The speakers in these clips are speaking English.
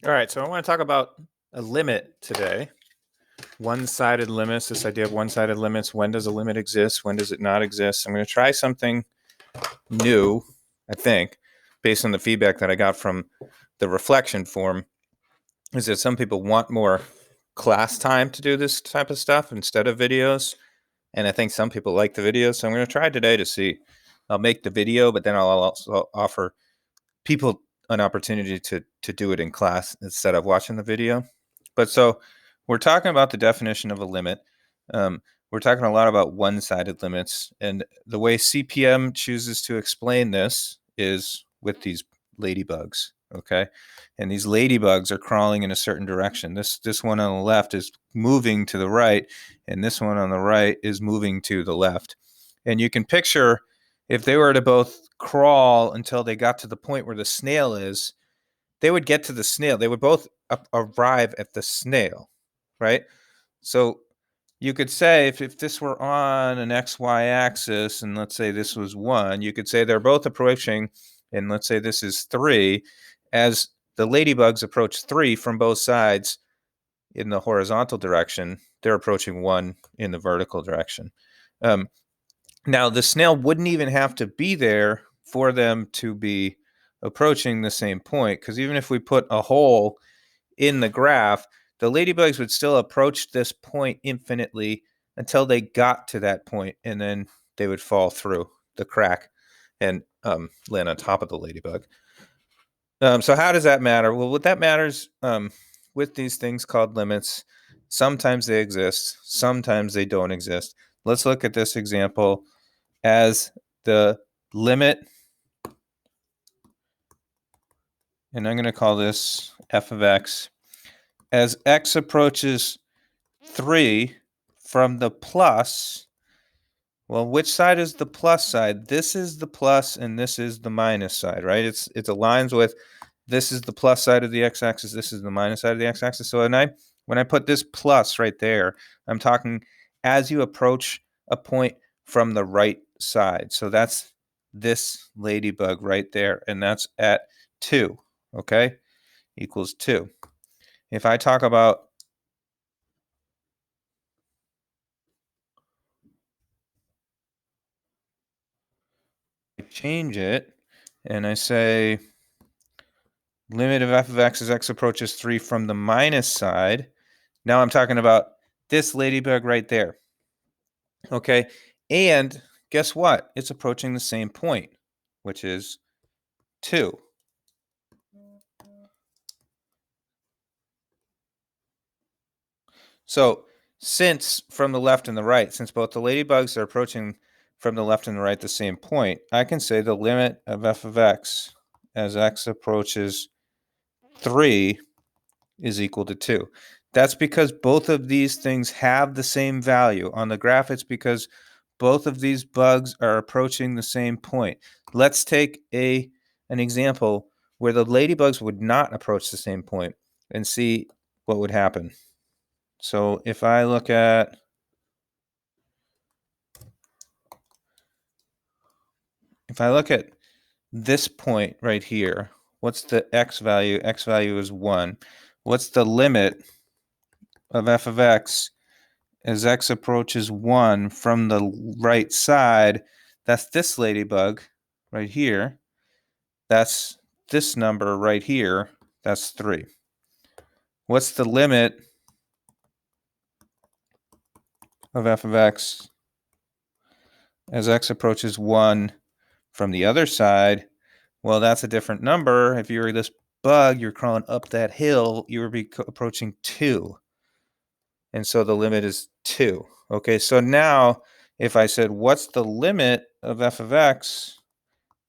All right, so I want to talk about a limit today. One-sided limits, this idea of one-sided limits. When does a limit exist? When does it not exist? I'm going to try something new, I think, based on the feedback that I got from the reflection form, is that some people want more class time to do this type of stuff instead of videos. And I think some people like the videos. So I'm going to try today to see. I'll make the video, but then I'll also offer people an opportunity to do it in class instead of watching the video. But so we're talking about the definition of a limit. We're talking a lot about one-sided limits, and the way CPM chooses to explain this is with these ladybugs. Okay, and these ladybugs are crawling in a certain direction. This one on the left is moving to the right, and this one on the right is moving to the left. And you can picture if they were to both crawl until they got to the point where the snail is, they would get to the snail. They would both arrive at the snail, right? So you could say if this were on an XY axis, and let's say this was 1, you could say they're both approaching, and let's say this is 3. As the ladybugs approach 3 from both sides in the horizontal direction, they're approaching 1 in the vertical direction. Now, the snail wouldn't even have to be there for them to be approaching the same point, because even if we put a hole in the graph, the ladybugs would still approach this point infinitely until they got to that point, and then they would fall through the crack and land on top of the ladybug. So how does that matter? Well, what that matters with these things called limits, sometimes they exist, sometimes they don't exist. Let's look at this example as the limit, and I'm going to call this f of x, as x approaches 3 from the plus. Well, which side is the plus side? This is the plus and this is the minus side, right? It aligns with this is the plus side of the x-axis, this is the minus side of the x-axis. So when I put this plus right there, I'm talking as you approach a point from the right side. So that's this ladybug right there, and that's at 2, okay? Equals 2. If I talk about change it and I say limit of f of x as x approaches 3 from the minus side, now I'm talking about this ladybug right there. Okay, and guess what? It's approaching the same point, which is 2. So since from the left and the right, since both the ladybugs are approaching from the left and the right the same point, I can say the limit of f of x as x approaches 3 is equal to 2. That's because both of these things have the same value. On the graph, it's because both of these bugs are approaching the same point. Let's take an example where the ladybugs would not approach the same point and see what would happen. So if I look at this point right here, what's the x value? X value is 1. What's the limit of f of x as x approaches 1 from the right side? That's this ladybug right here. That's this number right here. That's 3. What's the limit of f of x as x approaches 1 from the other side? Well, that's a different number. If you were this bug, you're crawling up that hill, you would be approaching 2. And so the limit is 2. Okay, so now if I said, what's the limit of f of x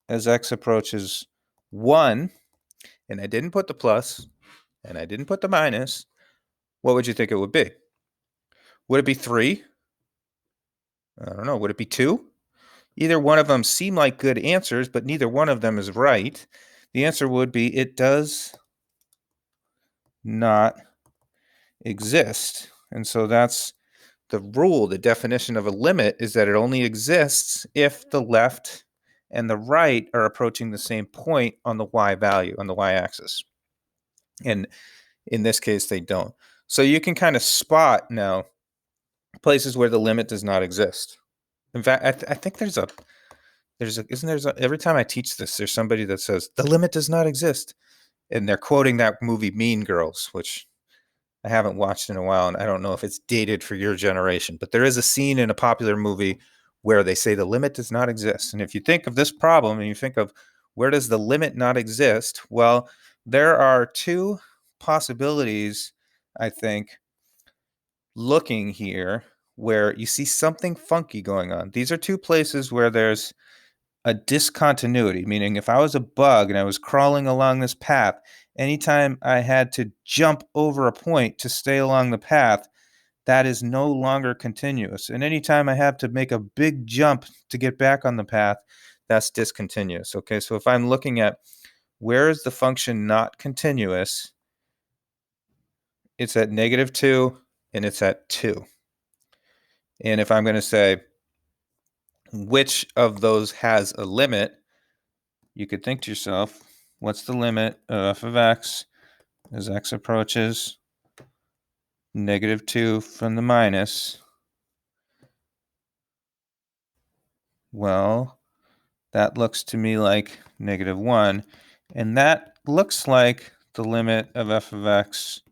as x approaches 1, and I didn't put the plus, and I didn't put the minus, what would you think it would be? Would it be 3? I don't know. Would it be 2? Either one of them seem like good answers, but neither one of them is right. The answer would be it does not exist. And so that's the rule. The definition of a limit is that it only exists if the left and the right are approaching the same point on the y value, on the y-axis. And in this case, they don't. So you can kind of spot now places where the limit does not exist. In fact, I think every time I teach this, there's somebody that says the limit does not exist, and they're quoting that movie Mean Girls, which I haven't watched in a while, and I don't know if it's dated for your generation, but there is a scene in a popular movie where they say the limit does not exist. And if you think of this problem and you think of where does the limit not exist, well, there are two possibilities, I think, looking here where you see something funky going on. These are two places where there's a discontinuity, meaning if I was a bug and I was crawling along this path, anytime I had to jump over a point to stay along the path, that is no longer continuous. And anytime I have to make a big jump to get back on the path, that's discontinuous. Okay, so if I'm looking at where is the function not continuous, it's at -2 and it's at 2. And if I'm going to say which of those has a limit, you could think to yourself, what's the limit of f of x as x approaches -2 from the minus? Well, that looks to me like -1, and that looks like the limit of f of x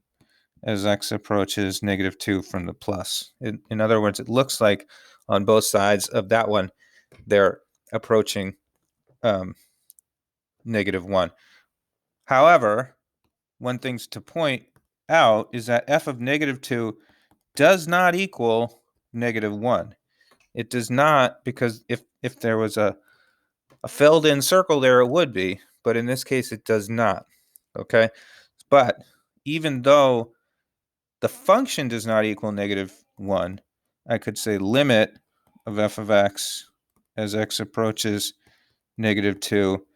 as x approaches -2 from the plus. In other words, it looks like on both sides of that one, they're approaching -1. However, one thing to point out is that f of -2 does not equal -1. It does not, because if there was a filled in circle there, it would be, but in this case, it does not. Okay, but even though the function does not equal -1, I could say limit of f of x as x approaches -2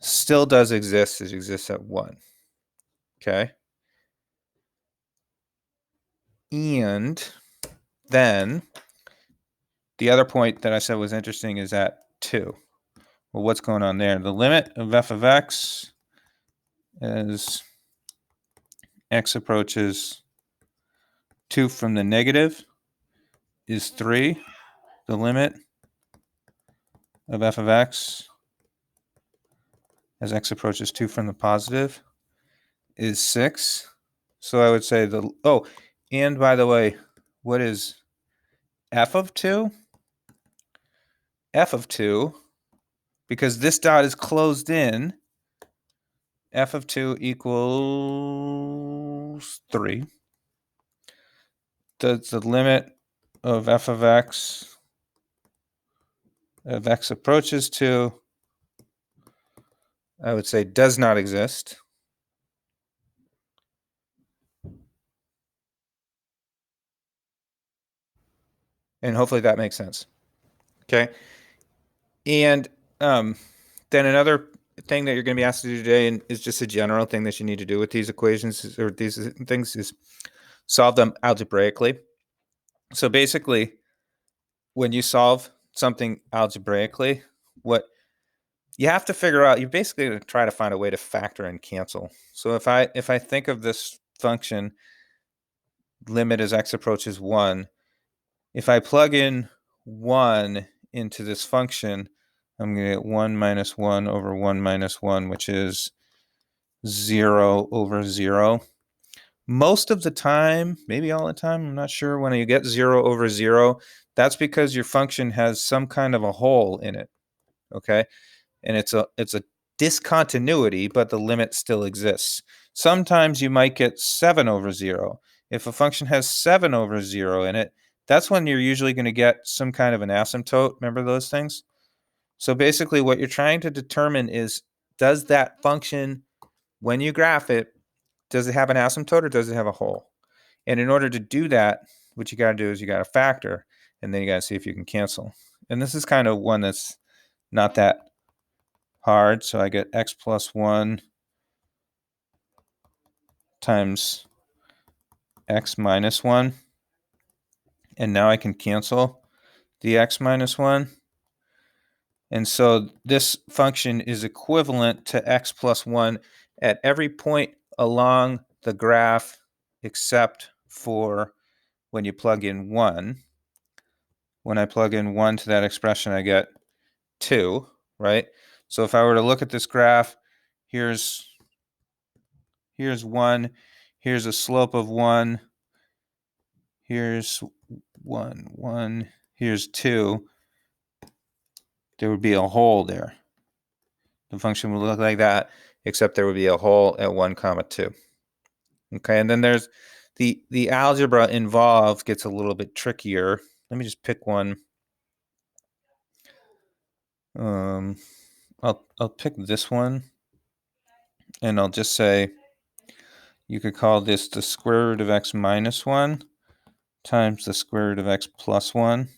still does exist. It exists at 1. Okay, and then the other point that I said was interesting is at 2. Well, what's going on there? The limit of f of x as x approaches 2 from the negative is 3. The limit of f of x as x approaches 2 from the positive is 6. So I would say and by the way, what is f of 2? F of 2, because this dot is closed in, f of 2 equals 3. That's the limit of f of x approaches 2, I would say, does not exist. And hopefully that makes sense. Okay. And then another thing that you're going to be asked to do today, and is just a general thing that you need to do with these equations or these things, is solve them algebraically. So basically, when you solve something algebraically, what you have to figure out, you're basically going to try to find a way to factor and cancel. So if I think of this function, limit as x approaches 1, if I plug in 1 into this function, I'm going to get 1 minus 1 over 1 minus 1, which is 0 over 0. Most of the time, maybe all the time, I'm not sure, when you get 0 over 0, that's because your function has some kind of a hole in it, okay? And it's a discontinuity, but the limit still exists. Sometimes you might get 7 over 0. If a function has 7 over 0 in it, that's when you're usually going to get some kind of an asymptote. Remember those things? So basically what you're trying to determine is, does that function, when you graph it, does it have an asymptote or does it have a hole? And in order to do that, what you got to do is you got to factor, and then you got to see if you can cancel. And this is kind of one that's not that hard. So I get x plus 1 times x minus 1. And now I can cancel the x minus 1. And so this function is equivalent to x plus 1 at every point along the graph except for when you plug in 1. When I plug in 1 to that expression, I get 2, right? So if I were to look at this graph, here's 1, here's a slope of 1, here's 1, 1, here's 2. There would be a hole there. The function would look like that, except there would be a hole at 1, 2. Okay, and then there's the algebra involved gets a little bit trickier. Let me just pick one. I'll pick this one, and I'll just say you could call this the square root of x minus 1 times the square root of x plus 1.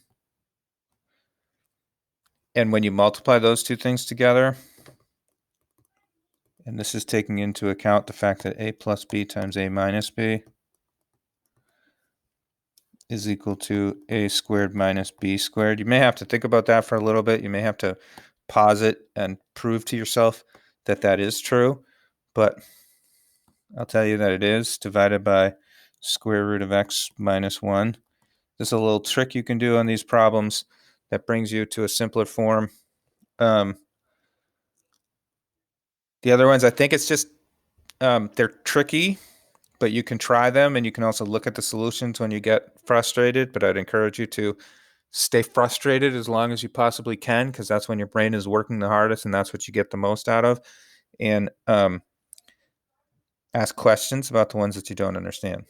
And when you multiply those two things together, and this is taking into account the fact that a plus b times a minus b is equal to a squared minus b squared. You may have to think about that for a little bit. You may have to pause it and prove to yourself that that is true, but I'll tell you that it is divided by square root of x minus 1. This is a little trick you can do on these problems that brings you to a simpler form. The other ones, I think it's just they're tricky, but you can try them, and you can also look at the solutions when you get frustrated. But I'd encourage you to stay frustrated as long as you possibly can, because that's when your brain is working the hardest, and that's what you get the most out of. And ask questions about the ones that you don't understand.